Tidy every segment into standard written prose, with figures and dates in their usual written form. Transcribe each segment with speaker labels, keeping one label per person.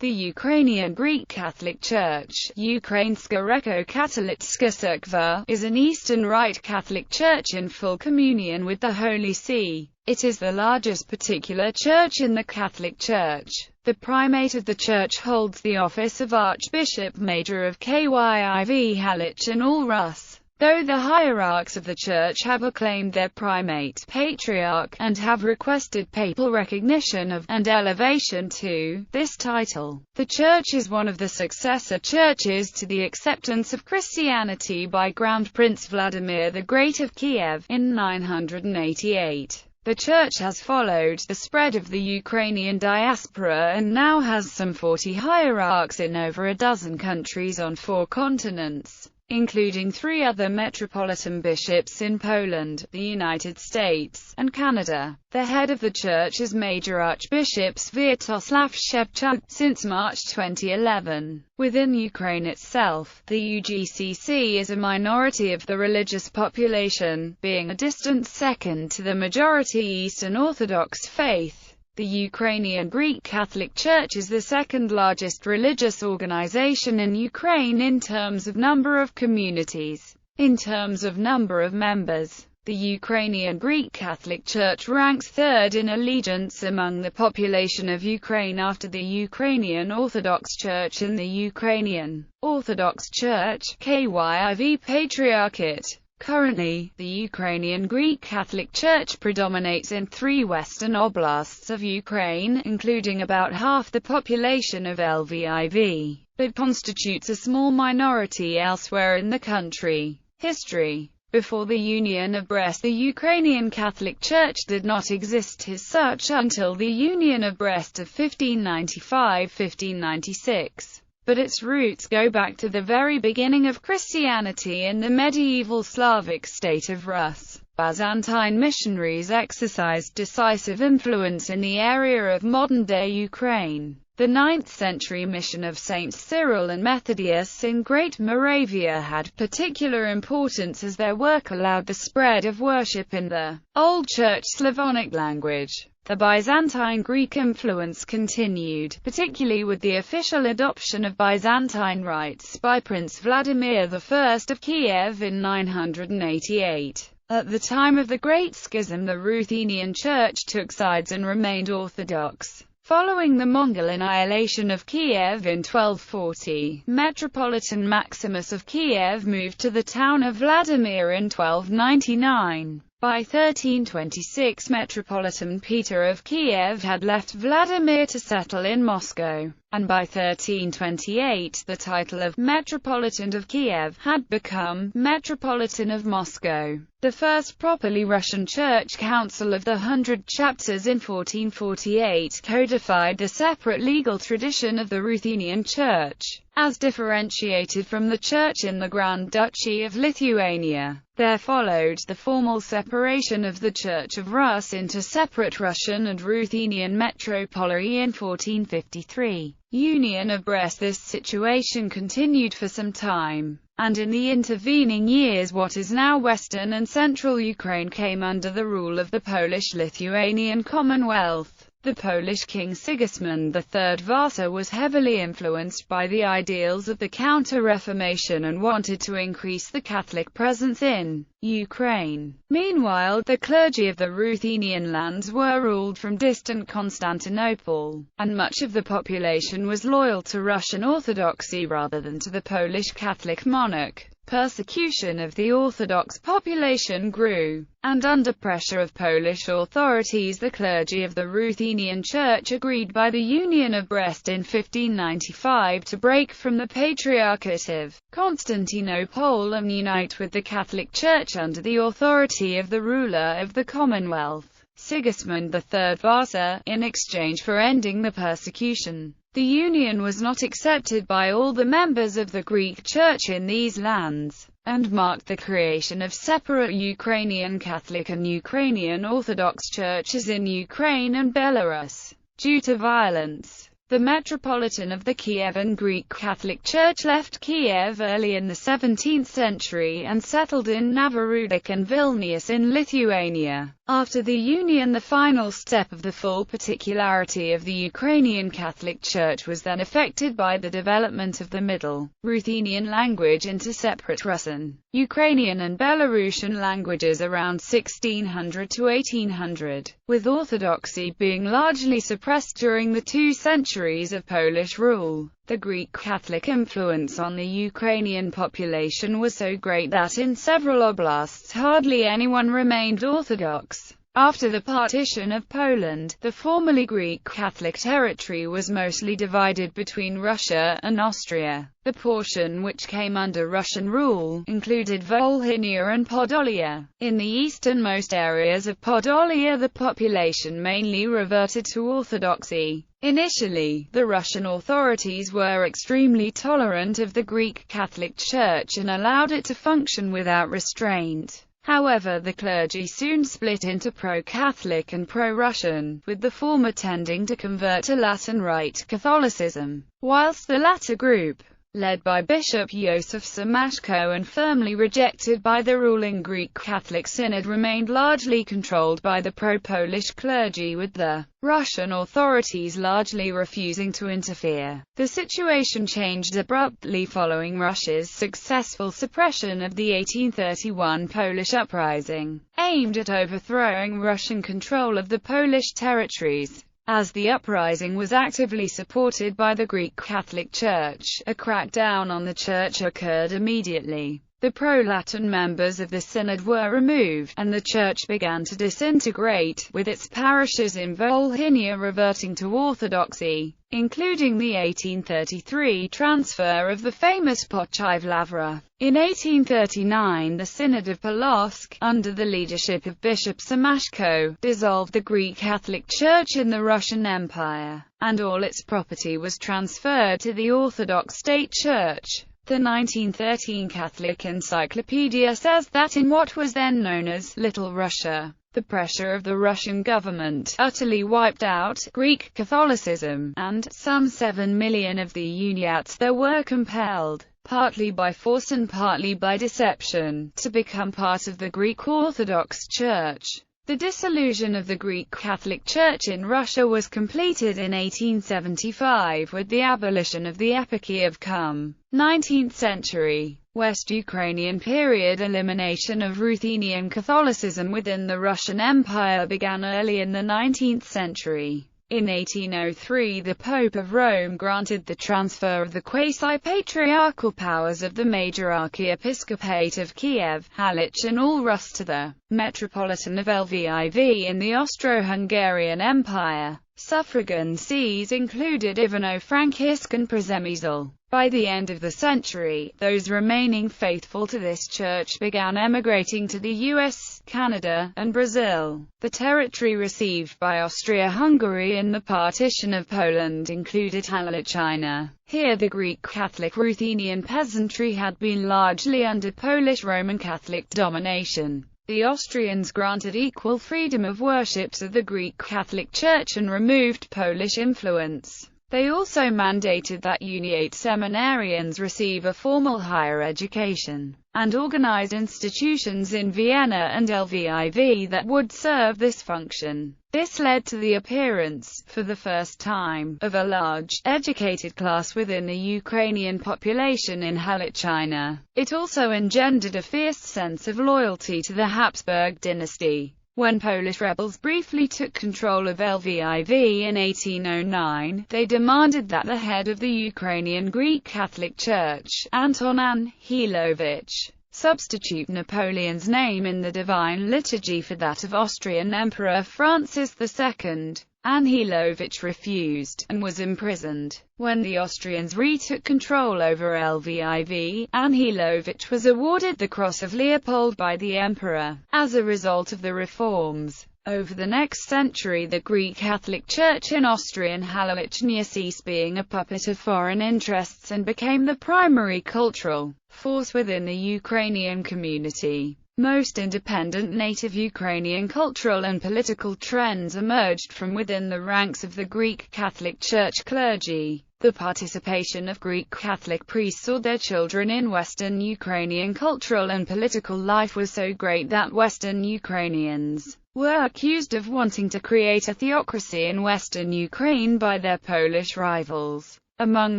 Speaker 1: The Ukrainian Greek Catholic Church, Ukrainska Grecko-Katolicka Cerkva, is an Eastern Rite Catholic Church in full communion with the Holy See. It is the largest particular church in the Catholic Church. The primate of the church holds the office of Archbishop Major of Kyiv Halych and all Rus. Though the hierarchs of the Church have acclaimed their primate, patriarch, and have requested papal recognition of, and elevation to, this title, the Church is one of the successor churches to the acceptance of Christianity by Grand Prince Vladimir the Great of Kiev, in 988. The Church has followed the spread of the Ukrainian diaspora and now has some 40 hierarchs in over a dozen countries on 4 continents, including 3 other metropolitan bishops in Poland, the United States, and Canada. The head of the church is Major Archbishop Sviatoslav Shevchuk, since March 2011. Within Ukraine itself, the UGCC is a minority of the religious population, being a distant second to the majority Eastern Orthodox faith. The Ukrainian Greek Catholic Church is the second largest religious organization in Ukraine in terms of number of communities. In terms of number of members, the Ukrainian Greek Catholic Church ranks third in allegiance among the population of Ukraine after the Ukrainian Orthodox Church and the Ukrainian Orthodox Church (Kyiv Patriarchate). Currently, the Ukrainian Greek Catholic Church predominates in 3 western oblasts of Ukraine, including about half the population of Lviv, but constitutes a small minority elsewhere in the country. History. Before the Union of Brest, the Ukrainian Catholic Church did not exist as such until the Union of Brest of 1595–1596. But its roots go back to the very beginning of Christianity in the medieval Slavic state of Rus. Byzantine missionaries exercised decisive influence in the area of modern-day Ukraine. The 9th-century mission of Saints Cyril and Methodius in Great Moravia had particular importance as their work allowed the spread of worship in the Old Church Slavonic language. The Byzantine Greek influence continued, particularly with the official adoption of Byzantine rites by Prince Vladimir I of Kiev in 988. At the time of the Great Schism, the Ruthenian Church took sides and remained Orthodox. Following the Mongol annihilation of Kiev in 1240, Metropolitan Maximus of Kiev moved to the town of Vladimir in 1299. By 1326, Metropolitan Peter of Kiev had left Vladimir to settle in Moscow, and by 1328 the title of Metropolitan of Kiev had become Metropolitan of Moscow. The first properly Russian Church Council of the 100 Chapters in 1448 codified the separate legal tradition of the Ruthenian Church, as differentiated from the Church in the Grand Duchy of Lithuania. There followed the formal separation of the Church of Rus into separate Russian and Ruthenian metropolies in 1453. Union of Brest. This situation continued for some time, and in the intervening years what is now western and central Ukraine came under the rule of the Polish-Lithuanian Commonwealth. The Polish king Sigismund III Vasa was heavily influenced by the ideals of the Counter-Reformation and wanted to increase the Catholic presence in Ukraine. Meanwhile, the clergy of the Ruthenian lands were ruled from distant Constantinople, and much of the population was loyal to Russian Orthodoxy rather than to the Polish Catholic monarch. Persecution of the Orthodox population grew, and under pressure of Polish authorities the clergy of the Ruthenian Church agreed by the Union of Brest in 1595 to break from the Patriarchate of Constantinople and unite with the Catholic Church under the authority of the ruler of the Commonwealth, Sigismund III Vasa, in exchange for ending the persecution. The union was not accepted by all the members of the Greek Church in these lands, and marked the creation of separate Ukrainian Catholic and Ukrainian Orthodox churches in Ukraine and Belarus. Due to violence, the Metropolitan of the Kievan Greek Catholic Church left Kiev early in the 17th century and settled in Novorossiysk and Vilnius in Lithuania. After the union, the final step of the full particularity of the Ukrainian Catholic Church was then effected by the development of the Middle Ruthenian language into separate Russian, Ukrainian and Belarusian languages around 1600 to 1800, with Orthodoxy being largely suppressed during the 2 centuries of Polish rule. The Greek Catholic influence on the Ukrainian population was so great that in several oblasts hardly anyone remained Orthodox. After the partition of Poland, the formerly Greek Catholic territory was mostly divided between Russia and Austria. The portion which came under Russian rule included Volhynia and Podolia. In the easternmost areas of Podolia, the population mainly reverted to Orthodoxy. Initially, the Russian authorities were extremely tolerant of the Greek Catholic Church and allowed it to function without restraint. However, the clergy soon split into pro-Catholic and pro-Russian, with the former tending to convert to Latin Rite Catholicism, whilst the latter group, led by Bishop Joseph Samashko and firmly rejected by the ruling Greek Catholic Synod, remained largely controlled by the pro-Polish clergy, with the Russian authorities largely refusing to interfere. The situation changed abruptly following Russia's successful suppression of the 1831 Polish uprising, aimed at overthrowing Russian control of the Polish territories. As the uprising was actively supported by the Greek Catholic Church, a crackdown on the Church occurred immediately. The pro-Latin members of the Synod were removed, and the Church began to disintegrate, with its parishes in Volhynia reverting to Orthodoxy, including the 1833 transfer of the famous Pochaev Lavra. In 1839, the Synod of Polotsk, under the leadership of Bishop Samashko, dissolved the Greek Catholic Church in the Russian Empire, and all its property was transferred to the Orthodox State Church. The 1913 Catholic Encyclopedia says that in what was then known as Little Russia, the pressure of the Russian government utterly wiped out Greek Catholicism, and some 7 million of the Uniats there were compelled, partly by force and partly by deception, to become part of the Greek Orthodox Church. The dissolution of the Greek Catholic Church in Russia was completed in 1875 with the abolition of the Eparchy of Qum. 19th century, West Ukrainian period. Elimination of Ruthenian Catholicism within the Russian Empire began early in the 19th century. In 1803, the Pope of Rome granted the transfer of the quasi-patriarchal powers of the major archiepiscopate of Kiev, Halych and all Rus to the Metropolitan of Lviv in the Austro-Hungarian Empire. Suffragan sees included Ivano-Frankivsk and Przemysl. By the end of the century, those remaining faithful to this church began emigrating to the US, Canada, and Brazil. The territory received by Austria-Hungary in the partition of Poland included Halych. Here the Greek Catholic Ruthenian peasantry had been largely under Polish Roman Catholic domination. The Austrians granted equal freedom of worship to the Greek Catholic Church and removed Polish influence. They also mandated that Uniate seminarians receive a formal higher education, and organized institutions in Vienna and Lviv that would serve this function. This led to the appearance, for the first time, of a large, educated class within the Ukrainian population in Halych. It also engendered a fierce sense of loyalty to the Habsburg dynasty. When Polish rebels briefly took control of Lviv in 1809, they demanded that the head of the Ukrainian Greek Catholic Church, Anton Anhilovich, substitute Napoleon's name in the Divine Liturgy for that of Austrian Emperor Francis II. Anhilovich refused, and was imprisoned. When the Austrians retook control over Lviv, Anhilovich was awarded the Cross of Leopold by the Emperor. As a result of the reforms, over the next century the Greek Catholic Church in Austrian Halych ceased being a puppet of foreign interests and became the primary cultural force within the Ukrainian community. Most independent native Ukrainian cultural and political trends emerged from within the ranks of the Greek Catholic Church clergy. The participation of Greek Catholic priests or their children in Western Ukrainian cultural and political life was so great that Western Ukrainians were accused of wanting to create a theocracy in western Ukraine by their Polish rivals. Among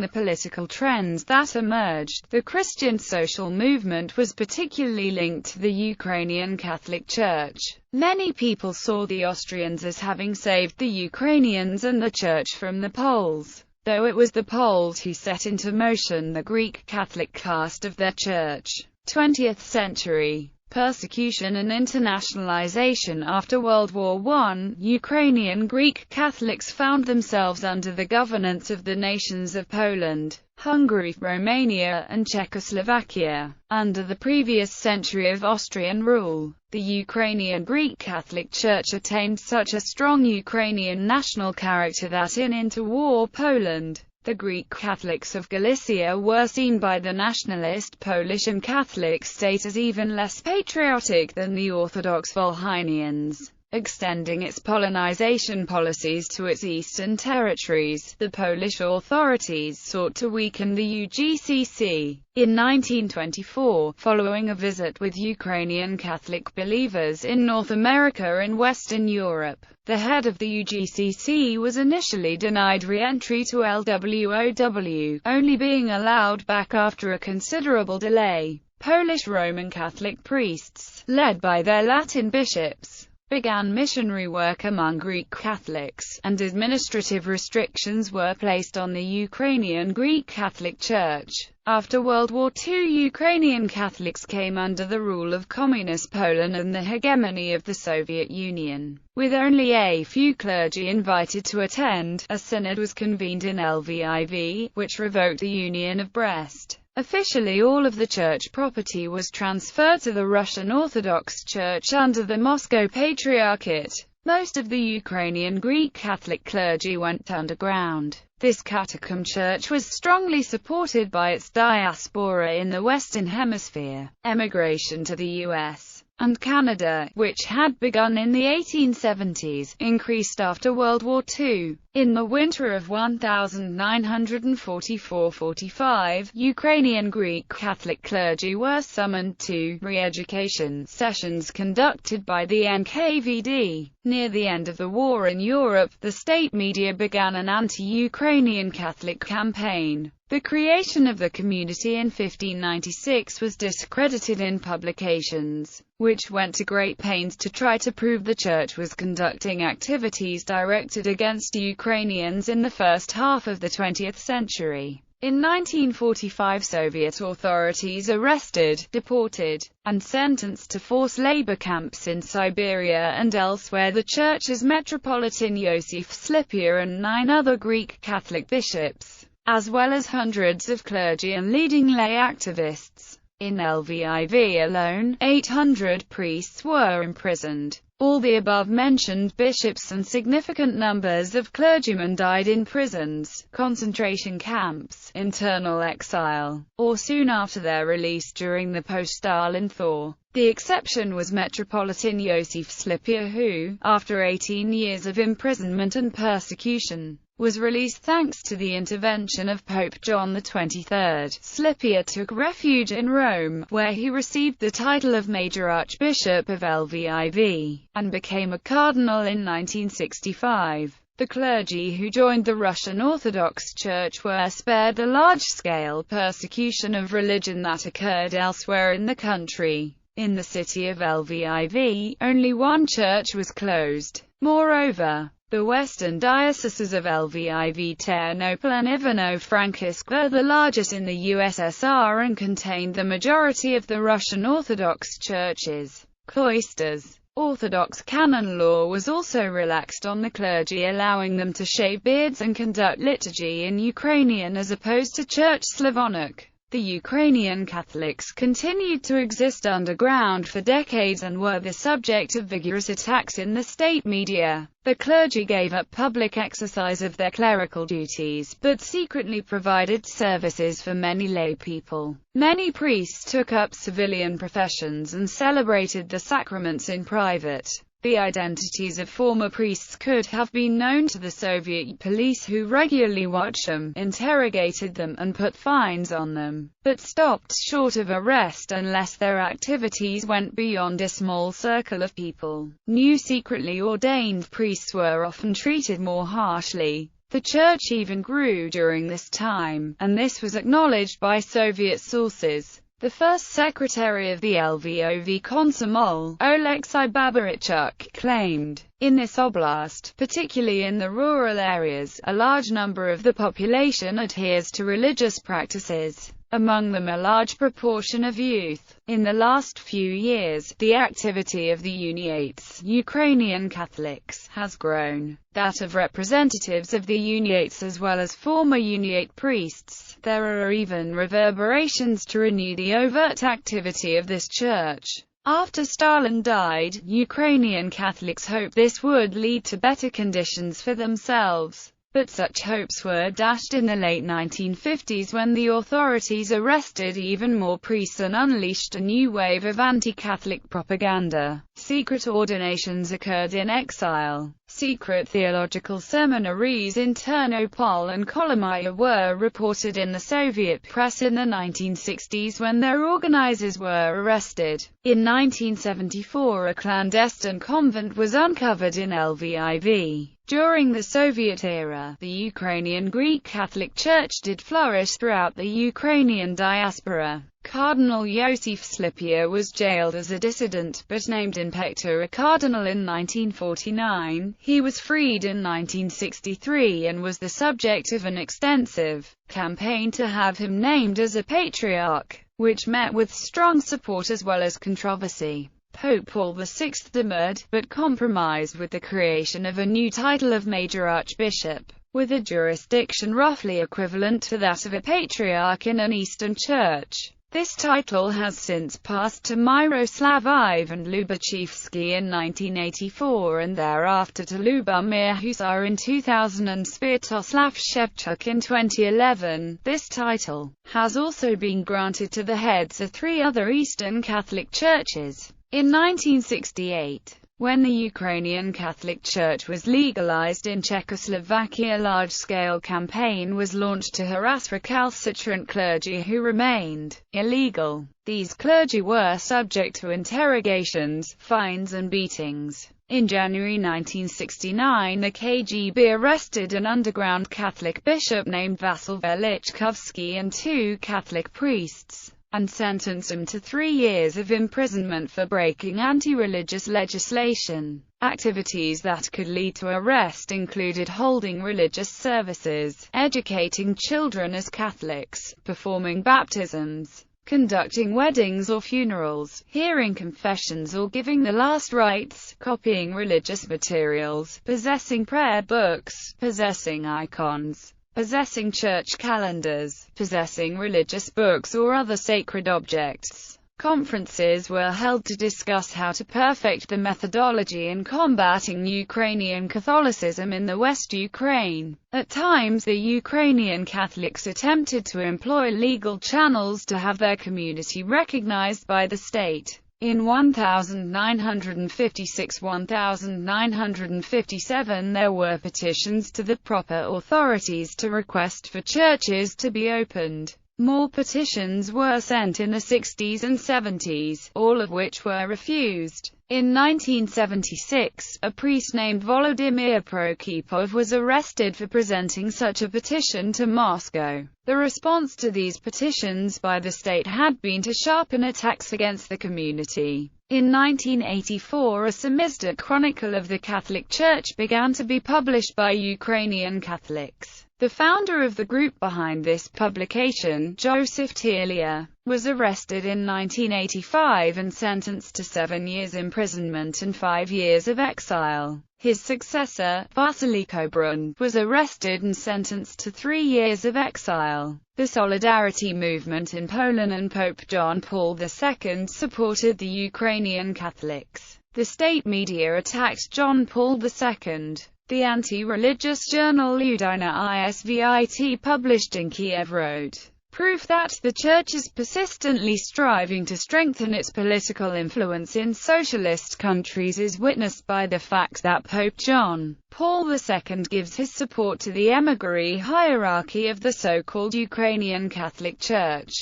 Speaker 1: the political trends that emerged, the Christian social movement was particularly linked to the Ukrainian Catholic Church. Many people saw the Austrians as having saved the Ukrainians and the Church from the Poles, though it was the Poles who set into motion the Greek Catholic caste of their church. 20th century persecution and internationalization. After World War I, Ukrainian Greek Catholics found themselves under the governance of the nations of Poland, Hungary, Romania, and Czechoslovakia. Under the previous century of Austrian rule, the Ukrainian Greek Catholic Church attained such a strong Ukrainian national character that in interwar Poland, the Greek Catholics of Galicia were seen by the nationalist Polish and Catholic state as even less patriotic than the Orthodox Volhynians. Extending its Polonization policies to its eastern territories, the Polish authorities sought to weaken the UGCC. In 1924, following a visit with Ukrainian Catholic believers in North America and Western Europe, the head of the UGCC was initially denied re-entry to LWOW, only being allowed back after a considerable delay. Polish Roman Catholic priests, led by their Latin bishops, began missionary work among Greek Catholics, and administrative restrictions were placed on the Ukrainian Greek Catholic Church. After World War II, Ukrainian Catholics came under the rule of Communist Poland and the hegemony of the Soviet Union. With only a few clergy invited to attend, a synod was convened in Lviv, which revoked the Union of Brest. Officially, all of the church property was transferred to the Russian Orthodox Church under the Moscow Patriarchate. Most of the Ukrainian Greek Catholic clergy went underground. This catacomb church was strongly supported by its diaspora in the Western Hemisphere. Emigration to the US and Canada, which had begun in the 1870s, increased after World War II. In the winter of 1944-45, Ukrainian Greek Catholic clergy were summoned to re-education sessions conducted by the NKVD. Near the end of the war in Europe, the state media began an anti-Ukrainian Catholic campaign. The creation of the community in 1596 was discredited in publications, which went to great pains to try to prove the church was conducting activities directed against Ukrainians in the first half of the 20th century. In 1945, Soviet authorities arrested, deported, and sentenced to forced labor camps in Siberia and elsewhere the church's Metropolitan Yosef Slipia and 9 other Greek Catholic bishops, as well as hundreds of clergy and leading lay activists. In Lviv alone, 800 priests were imprisoned. All the above-mentioned bishops and significant numbers of clergymen died in prisons, concentration camps, internal exile, or soon after their release during the post-Stalin thaw. The exception was Metropolitan Yosef Slipia who, after 18 years of imprisonment and persecution, was released thanks to the intervention of Pope John XXIII. Slipia took refuge in Rome, where he received the title of Major Archbishop of Lviv, and became a cardinal in 1965. The clergy who joined the Russian Orthodox Church were spared the large-scale persecution of religion that occurred elsewhere in the country. In the city of Lviv, only one church was closed. Moreover, the western dioceses of Lviv, Ternopil and Ivano-Frankivsk were the largest in the USSR and contained the majority of the Russian Orthodox churches. Cloisters. Orthodox canon law was also relaxed on the clergy, allowing them to shave beards and conduct liturgy in Ukrainian as opposed to Church Slavonic. The Ukrainian Catholics continued to exist underground for decades and were the subject of vigorous attacks in the state media. The clergy gave up public exercise of their clerical duties, but secretly provided services for many lay people. Many priests took up civilian professions and celebrated the sacraments in private. The identities of former priests could have been known to the Soviet police, who regularly watched them, interrogated them, and put fines on them, but stopped short of arrest unless their activities went beyond a small circle of people. New secretly ordained priests were often treated more harshly. The church even grew during this time, and this was acknowledged by Soviet sources. The first secretary of the Lvov Komsomol, Oleksiy Babarichuk, claimed, in this oblast, particularly in the rural areas, a large number of the population adheres to religious practices, among them a large proportion of youth. In the last few years, the activity of the Uniates, Ukrainian Catholics, has grown. That of representatives of the Uniates as well as former Uniate priests. There are even reverberations to renew the overt activity of this church. After Stalin died, Ukrainian Catholics hoped this would lead to better conditions for themselves. But such hopes were dashed in the late 1950s when the authorities arrested even more priests and unleashed a new wave of anti-Catholic propaganda. Secret ordinations occurred in exile. Secret theological seminaries in Ternopil and Kolomaya were reported in the Soviet press in the 1960s when their organizers were arrested. In 1974, a clandestine convent was uncovered in Lviv. During the Soviet era, the Ukrainian Greek Catholic Church did flourish throughout the Ukrainian diaspora. Cardinal Yosef Slipia was jailed as a dissident, but named Inspector a cardinal in 1949. He was freed in 1963 and was the subject of an extensive campaign to have him named as a patriarch, which met with strong support as well as controversy. Pope Paul VI demurred, but compromised with the creation of a new title of Major Archbishop, with a jurisdiction roughly equivalent to that of a patriarch in an Eastern church. This title has since passed to Miroslav Ivan Lubachevsky in 1984 and thereafter to Lubomir Husar in 2000 and Sviatoslav Shevchuk in 2011. This title has also been granted to the heads of 3 other Eastern Catholic churches. In 1968, when the Ukrainian Catholic Church was legalized in Czechoslovakia, a large-scale campaign was launched to harass recalcitrant clergy who remained illegal. These clergy were subject to interrogations, fines and beatings. In January 1969, the KGB arrested an underground Catholic bishop named Vasil Velichkovsky and 2 Catholic priests, and sentenced them to 3 years of imprisonment for breaking anti-religious legislation. Activities that could lead to arrest included holding religious services, educating children as Catholics, performing baptisms, conducting weddings or funerals, hearing confessions or giving the last rites, copying religious materials, possessing prayer books, possessing icons, possessing church calendars, possessing religious books or other sacred objects. Conferences were held to discuss how to perfect the methodology in combating Ukrainian Catholicism in the West Ukraine. At times the Ukrainian Catholics attempted to employ legal channels to have their community recognized by the state. In 1956–1957 there were petitions to the proper authorities to request for churches to be opened. More petitions were sent in the 60s and 70s, all of which were refused. In 1976, a priest named Volodymyr Prokopov was arrested for presenting such a petition to Moscow. The response to these petitions by the state had been to sharpen attacks against the community. In 1984, a Samizdat Chronicle of the Catholic Church began to be published by Ukrainian Catholics. The founder of the group behind this publication, Joseph Telia, was arrested in 1985 and sentenced to 7 years imprisonment and 5 years of exile. His successor, Vasily Kobrun, was arrested and sentenced to 3 years of exile. The Solidarity movement in Poland and Pope John Paul II supported the Ukrainian Catholics. The state media attacked John Paul II. The anti-religious journal Ludina Isvit, published in Kiev, wrote, Proof that the Church is persistently striving to strengthen its political influence in socialist countries is witnessed by the fact that Pope John Paul II gives his support to the emigre hierarchy of the so-called Ukrainian Catholic Church.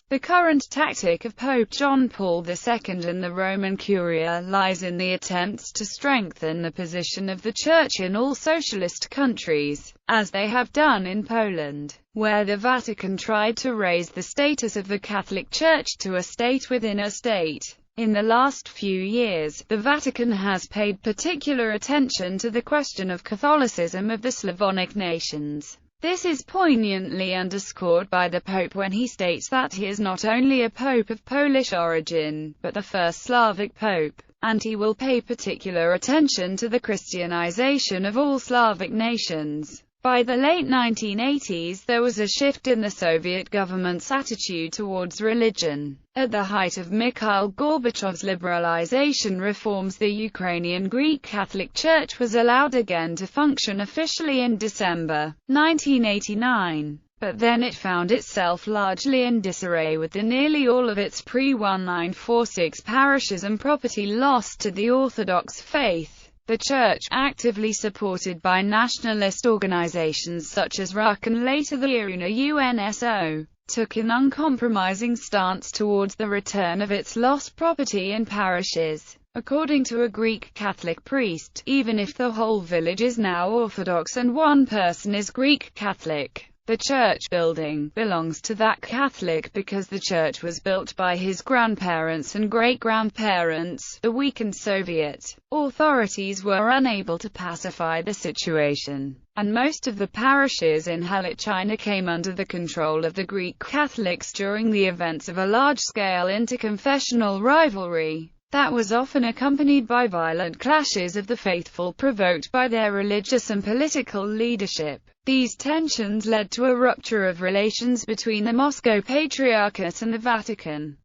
Speaker 1: The current tactic of Pope John Paul II and the Roman Curia lies in the attempts to strengthen the position of the Church in all socialist countries, as they have done in Poland, where the Vatican tried to raise the status of the Catholic Church to a state within a state. In the last few years, the Vatican has paid particular attention to the question of Catholicism of the Slavonic nations. This is poignantly underscored by the Pope when he states that he is not only a Pope of Polish origin, but the first Slavic Pope, and he will pay particular attention to the Christianization of all Slavic nations. By the late 1980s, there was a shift in the Soviet government's attitude towards religion. At the height of Mikhail Gorbachev's liberalization reforms, the Ukrainian Greek Catholic Church was allowed again to function officially in December 1989. But then it found itself largely in disarray, with nearly all of its pre-1946 parishes and property lost to the Orthodox faith. The Church, actively supported by nationalist organizations such as RUK and later the UNSO, took an uncompromising stance towards the return of its lost property and parishes. According to a Greek Catholic priest, even if the whole village is now Orthodox and one person is Greek Catholic, the church building belongs to that Catholic because the church was built by his grandparents and great-grandparents. The weakened Soviet authorities were unable to pacify the situation, and most of the parishes in China came under the control of the Greek Catholics during the events of a large-scale interconfessional rivalry that was often accompanied by violent clashes of the faithful provoked by their religious and political leadership. These tensions led to a rupture of relations between the Moscow Patriarchate and the Vatican.